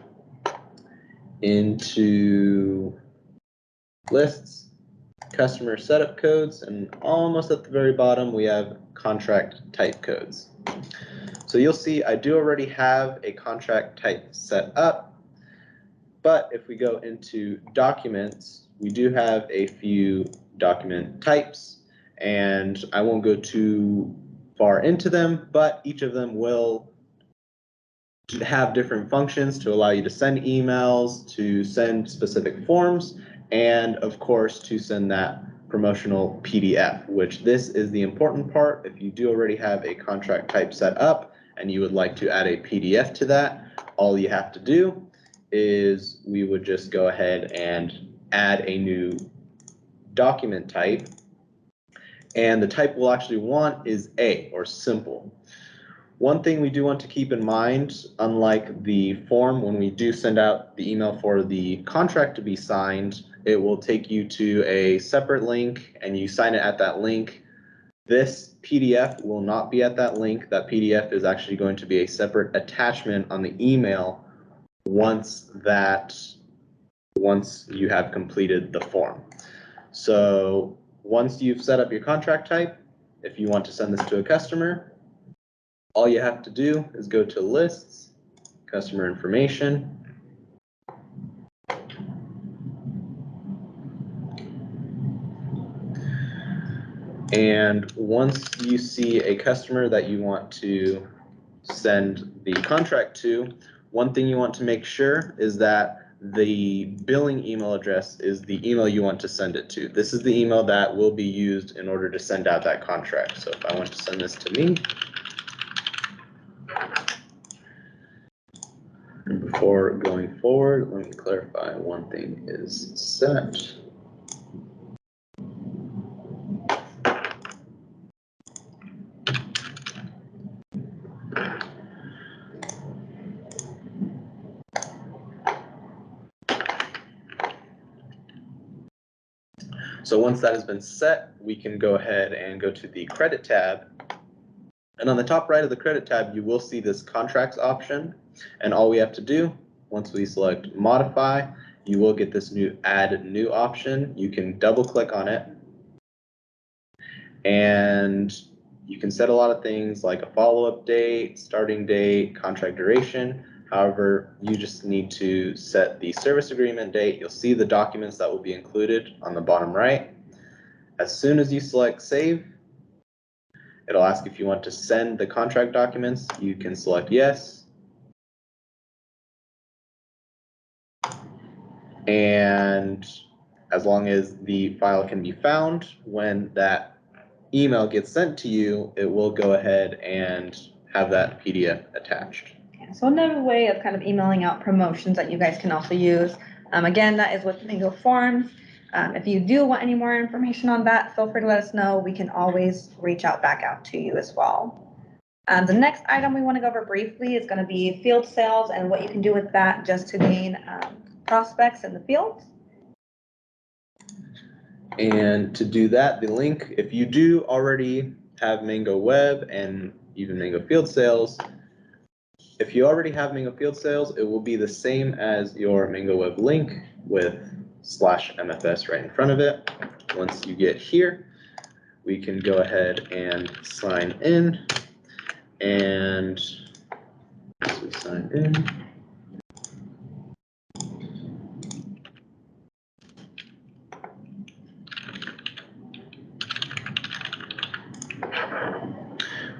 into lists, customer setup codes, and almost at the very bottom, we have contract type codes. So you'll see I do already have a contract type set up, but if we go into documents, we do have a few document types, and I won't go too far into them, but each of them will have different functions to allow you to send emails, to send specific forms, and of course to send that promotional PDF, which this is the important part. If you do already have a contract type set up and you would like to add a PDF to that, all you have to do is we would just go ahead and add a new document type, and the type we'll actually want is A, or simple. One thing we do want to keep in mind, unlike the form, when we do send out the email for the contract to be signed, it will take you to a separate link and you sign it at that link. This PDF will not be at that link. That PDF is actually going to be a separate attachment on the email once you have completed the form. So once you've set up your contract type, if you want to send this to a customer, all you have to do is go to lists, customer information, and once you see a customer that you want to send the contract to, one thing you want to make sure is that the billing email address is the email you want to send it to. This is the email that will be used in order to send out that contract. So if I want to send this to me, and before going forward, let me clarify one thing is set. So once that has been set, we can go ahead and go to the credit tab. And on the top right of the credit tab, you will see this contracts option. And all we have to do, once we select modify, you will get this new add new option. You can double click on it. And you can set a lot of things like a follow-up date, starting date, contract duration. However, you just need to set the service agreement date. You'll see the documents that will be included on the bottom right. As soon as you select save, it'll ask if you want to send the contract documents. You can select yes. And as long as the file can be found, when that email gets sent to you, it will go ahead and have that PDF attached. Yeah, so another way of kind of emailing out promotions that you guys can also use. Again, that is with Mango Forms. If you do want any more information on that, feel free to let us know. We can always reach out back out to you as well. The next item we want to go over briefly is going to be field sales and what you can do with that just to gain prospects in the field. And to do that, the link, if you do already have Mango Web and even Mango Field Sales, if you already have Mango Field Sales, it will be the same as your Mango Web link with /MFS right in front of it. Once you get here, we can go ahead and sign in. And as we sign in,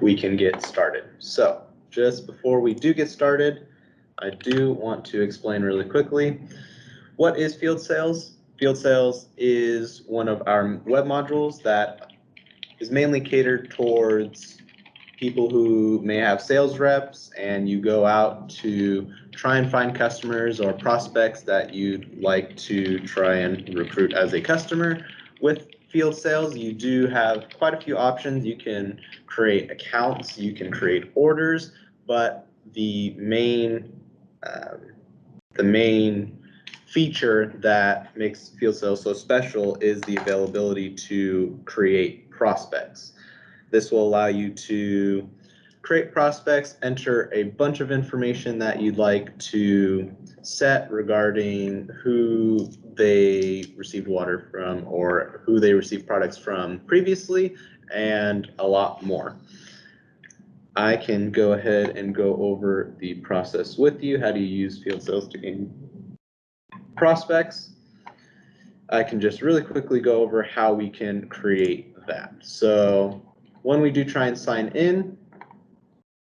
we can get started. So just before we do get started, I do want to explain really quickly, what is field sales? Field sales is one of our web modules that is mainly catered towards people who may have sales reps and you go out to try and find customers or prospects that you'd like to try and recruit as a customer. With field sales, you do have quite a few options. You can create accounts, you can create orders, but the main feature that makes field sales so special is the availability to create prospects. This will allow you to create prospects, enter a bunch of information that you'd like to set regarding who they received water from or who they received products from previously, and a lot more. I can go ahead and go over the process with you. How do you use field sales to gain prospects? I can just really quickly go over how we can create that. So when we do try and sign in,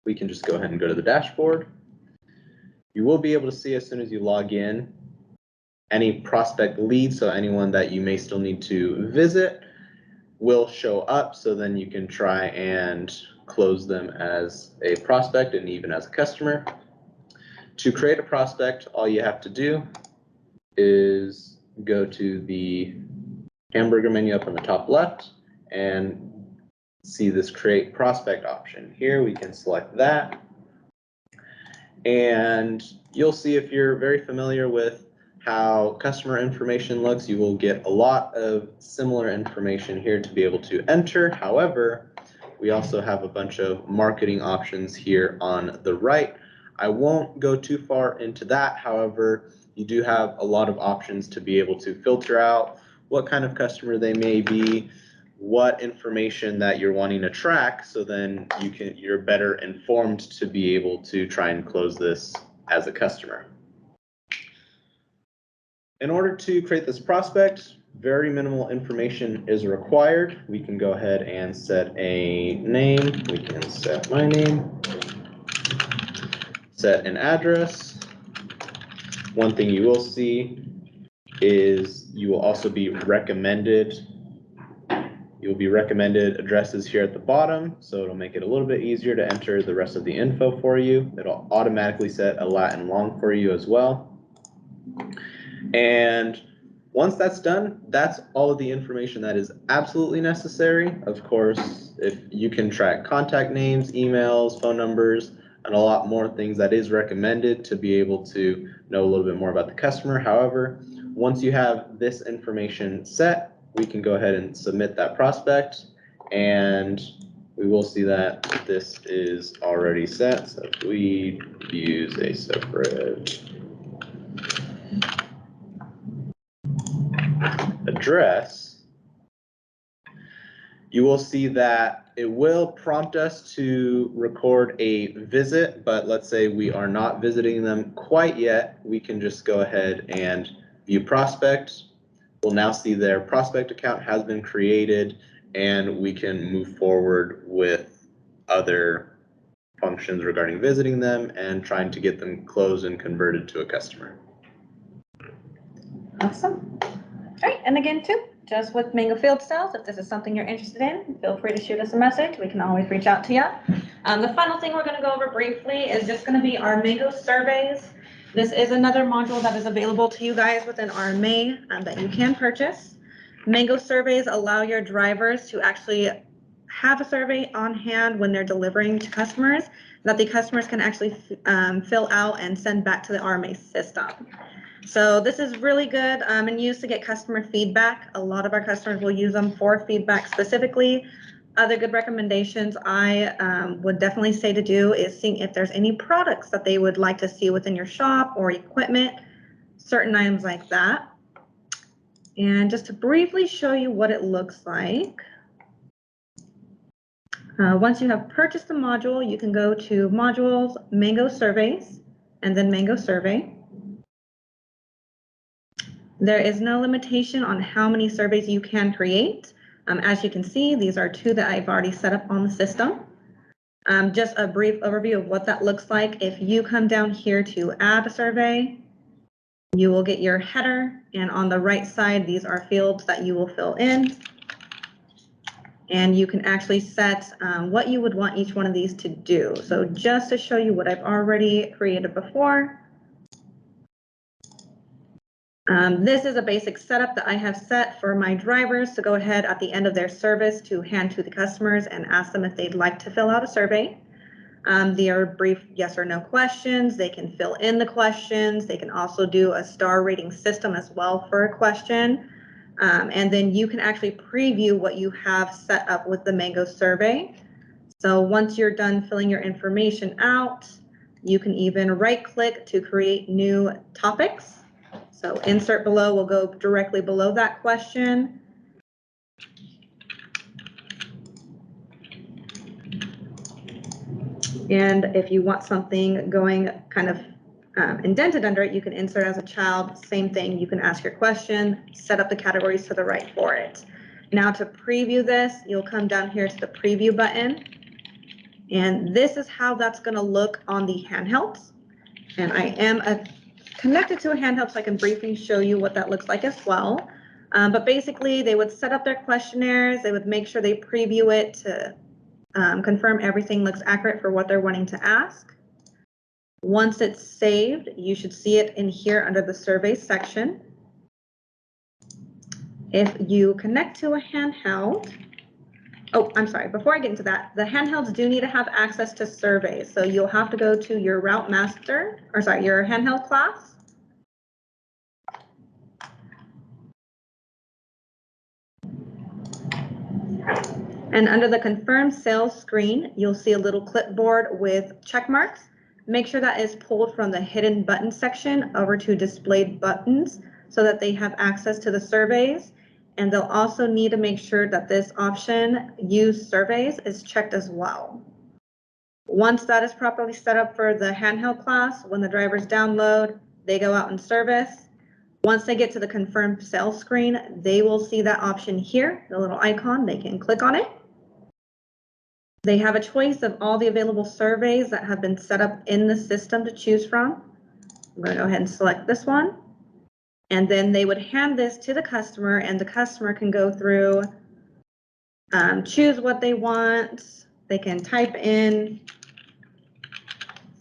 we can just go ahead and go to the dashboard. You will be able to see as soon as you log in any prospect leads, so anyone that you may still need to visit will show up, so then you can try and close them as a prospect and even as a customer. To create a prospect, all you have to do is go to the hamburger menu up on the top left and see this create prospect option. Here we can select that, and you'll see, if you're very familiar with how customer information looks, you will get a lot of similar information here to be able to enter. However, we also have a bunch of marketing options here on the right. I won't go too far into that. However, you do have a lot of options to be able to filter out what kind of customer they may be, what information that you're wanting to track, so then you're better informed to be able to try and close this as a customer. In order to create this prospect, very minimal information is required. We can go ahead and set a name. We can set my name, set an address. One thing you will see is you will also be recommended. You'll be recommended addresses here at the bottom, so it'll make it a little bit easier to enter the rest of the info for you. It'll automatically set a lat and long for you as well. And once that's done, that's all of the information that is absolutely necessary. Of course, if you can track contact names, emails, phone numbers, and a lot more things that is recommended to be able to know a little bit more about the customer. However, once you have this information set, we can go ahead and submit that prospect, and we will see that this is already set. So if we use a separate address, you will see that it will prompt us to record a visit, but let's say we are not visiting them quite yet. We can just go ahead and view prospect. We'll now see their prospect account has been created, and we can move forward with other functions regarding visiting them and trying to get them closed and converted to a customer. Awesome. All right, and again too, just with Mango Field Sales, if this is something you're interested in, feel free to shoot us a message. We can always reach out to you. The final thing we're going to go over briefly is just going to be our Mango surveys. This is another module that is available to you guys within RMA that you can purchase. Mango surveys allow your drivers to actually have a survey on hand when they're delivering to customers that the customers can actually fill out and send back to the RMA system. So this is really good and used to get customer feedback. A lot of our customers will use them for feedback specifically. Other good recommendations I would definitely say to do is seeing if there's any products that they would like to see within your shop or equipment, certain items like that. And just to briefly show you what it looks like. Once you have purchased the module, you can go to Modules, Mango Surveys, and then Mango Survey. There is no limitation on how many surveys you can create. As you can see, these are 2 that I've already set up on the system. Just a brief overview of what that looks like. If you come down here to add a survey, you will get your header, and on the right side, these are fields that you will fill in. And you can actually set what you would want each one of these to do. So just to show you what I've already created before, this is a basic setup that I have set for my drivers to go ahead at the end of their service to hand to the customers and ask them if they'd like to fill out a survey. They are brief yes or no questions. They can fill in the questions. They can also do a star rating system as well for a question. And then you can actually preview what you have set up with the Mango survey. So once you're done filling your information out, you can even right click to create new topics. So insert below will go directly below that question. And if you want something going kind of indented under it, you can insert as a child. Same thing, you can ask your question, set up the categories to the right for it. Now to preview this, you'll come down here to the preview button. And this is how that's going to look on the handhelds. And I am connected to a handheld so I can briefly show you what that looks like as well. But basically, they would set up their questionnaires. They would make sure they preview it to confirm everything looks accurate for what they're wanting to ask. Once it's saved, you should see it in here under the survey section. If you connect to a handheld, oh, I'm sorry, before I get into that, the handhelds do need to have access to surveys. So you'll have to go to your Route Master, or sorry, your handheld class. And under the confirm sales screen, you'll see a little clipboard with check marks. Make sure that is pulled from the hidden button section over to displayed buttons so that they have access to the surveys. And they'll also need to make sure that this option, use surveys, is checked as well. Once that is properly set up for the handheld class, when the drivers download, they go out and service. Once they get to the confirm sales screen, they will see that option here, the little icon. They can click on it. They have a choice of all the available surveys that have been set up in the system to choose from. I'm going to go ahead and select this one. And then they would hand this to the customer, and the customer can go through, choose what they want. They can type in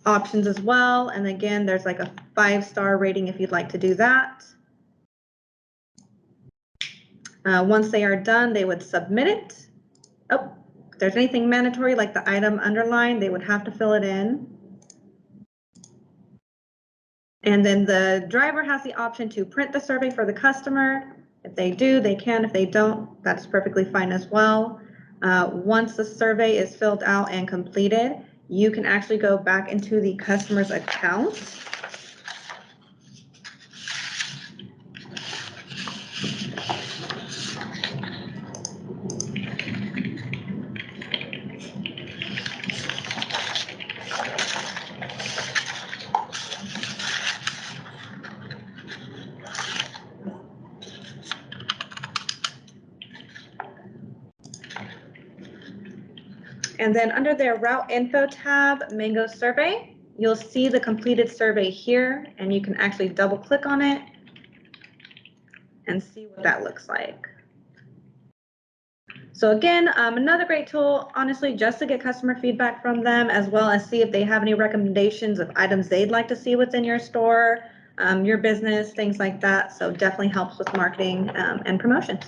options as well. And again, there's like a 5-star rating if you'd like to do that. Once they are done, they would submit it. Oh, if there's anything mandatory like the item underlined, they would have to fill it in. And then the driver has the option to print the survey for the customer. If they do, they can. If they don't, that's perfectly fine as well. Once the survey is filled out and completed, you can actually go back into the customer's account. And then under their route info tab, Mango survey, you'll see the completed survey here, and you can actually double click on it and see what that looks like. So again, another great tool, honestly, just to get customer feedback from them, as well as see if they have any recommendations of items they'd like to see within your store, your business, things like that. So definitely helps with marketing and promotions.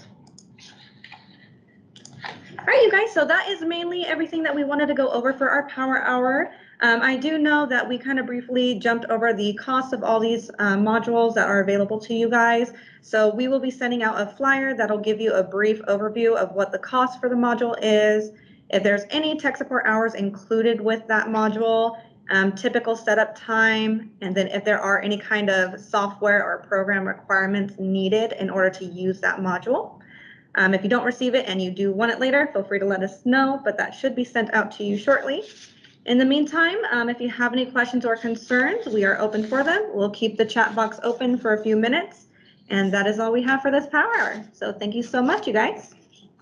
All right, you guys, so that is mainly everything that we wanted to go over for our power hour. I do know that we kind of briefly jumped over the cost of all these modules that are available to you guys. So we will be sending out a flyer that'll give you a brief overview of what the cost for the module is, if there's any tech support hours included with that module, typical setup time, and then if there are any kind of software or program requirements needed in order to use that module. If you don't receive it and you do want it later, feel free to let us know, but that should be sent out to you shortly. In the meantime, if you have any questions or concerns, we are open for them. We'll keep the chat box open for a few minutes, and that is all we have for this power hour. So thank you so much, you guys.